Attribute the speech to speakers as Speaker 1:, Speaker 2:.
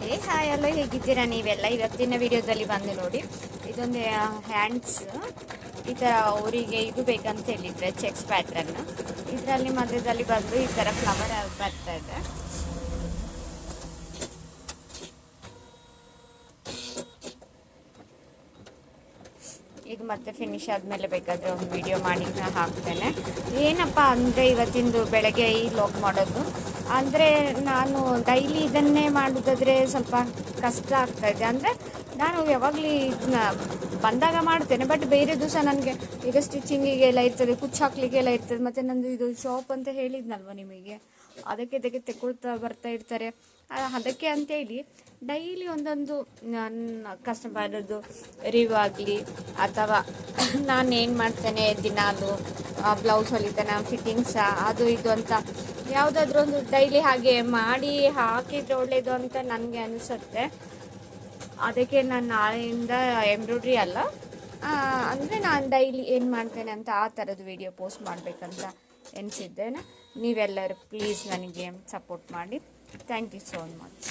Speaker 1: Hi hello, ಹೇಗಿದ್ದೀರಾ ನೀವೆಲ್ಲ? ಇವತ್ತಿನ ವಿಡಿಯೋದಲ್ಲಿ ಬಂದು ನೋಡಿ, ಇದೊಂದು ಹ್ಯಾಂಡ್ಸ್ ಈ ಥರ ಅವರಿಗೆ ಇದು ಬೇಕಂತ ಹೇಳಿದರೆ ಚೆಕ್ಸ್ ಪ್ಯಾಟ್ರನ್, ಇದರಲ್ಲಿ ಮಧ್ಯದಲ್ಲಿ ಬಂದು ಈ ಥರ ಫ್ಲವರ್ ಬರ್ತಾ ಇದೆ. ಇದು ಮತ್ತೆ ಫಿನಿಶ್ ಆದಮೇಲೆ ಬೇಕಾದರೆ ಒಂದು ವಿಡಿಯೋ ಮಾಡಿ ಹಾಕ್ತೇನೆ. ಏನಪ್ಪ ಅಂದರೆ ಇವತ್ತಿಂದು ಬೆಳಗ್ಗೆ ಈ ಲಾಗ್ ಮಾಡೋದು ಅಂದರೆ, ನಾನು ಡೈಲಿ ಇದನ್ನೇ ಮಾಡೋದಾದರೆ ಸ್ವಲ್ಪ ಕಷ್ಟ ಆಗ್ತಾಯಿದೆ. ಅಂದರೆ ನಾನು ಯಾವಾಗಲೂ ಇದನ್ನ ಬಂದಾಗ ಮಾಡ್ತೇನೆ, ಬಟ್ ಬೇರೆ ದಿವಸ ನನಗೆ ಈಗ ಸ್ಟಿಚಿಂಗಿಗೆಲ್ಲ ಇರ್ತದೆ, ಕುಚ್ಚು ಹಾಕ್ಲಿಕ್ಕೆಲ್ಲ ಇರ್ತದೆ. ಮತ್ತು ನಂದು ಇದು ಶಾಪ್ ಅಂತ ಹೇಳಿದ್ನಲ್ವ ನಿಮಗೆ, ಅದಕ್ಕೆ ತೆಗೊಳ್ತಾ ಬರ್ತಾ ಇರ್ತಾರೆ. ಅದಕ್ಕೆ ಅಂತೇಳಿ ಡೈಲಿ ಒಂದೊಂದು ನನ್ನ ಕಸ್ಟಮರದ್ದು ರಿವ್ಯೂ ಆಗಲಿ, ಅಥವಾ ನಾನು ಏನು ಮಾಡ್ತೇನೆ ದಿನಾಲು ಬ್ಲೌಸ್ ಹೊಲಿತೇನೆ, ಫಿಟ್ಟಿಂಗ್ಸ ಅದು ಇದು ಅಂತ ಯಾವುದಾದ್ರೂ ಒಂದು ಡೈಲಿ ಹಾಗೆ ಮಾಡಿ ಹಾಕಿದರೆ ಒಳ್ಳೆಯದು ಅಂತ ನನಗೆ ಅನಿಸುತ್ತೆ. ಅದಕ್ಕೆ ನಾನು ನಾಳೆಯಿಂದ ಎಂಬ್ರಾಯ್ಡ್ರಿ ಅಲ್ಲ, ಅಂದರೆ ನಾನು ಡೈಲಿ ಏನು ಮಾಡ್ತೇನೆ ಅಂತ ಆ ಥರದ್ದು ವಿಡಿಯೋ ಪೋಸ್ಟ್ ಮಾಡಬೇಕಂತ ಎನಿಸಿದ್ದೇನೆ. ನೀವೆಲ್ಲರೂ ಪ್ಲೀಸ್ ನನಗೆ ಸಪೋರ್ಟ್ ಮಾಡಿ. Thank you so much.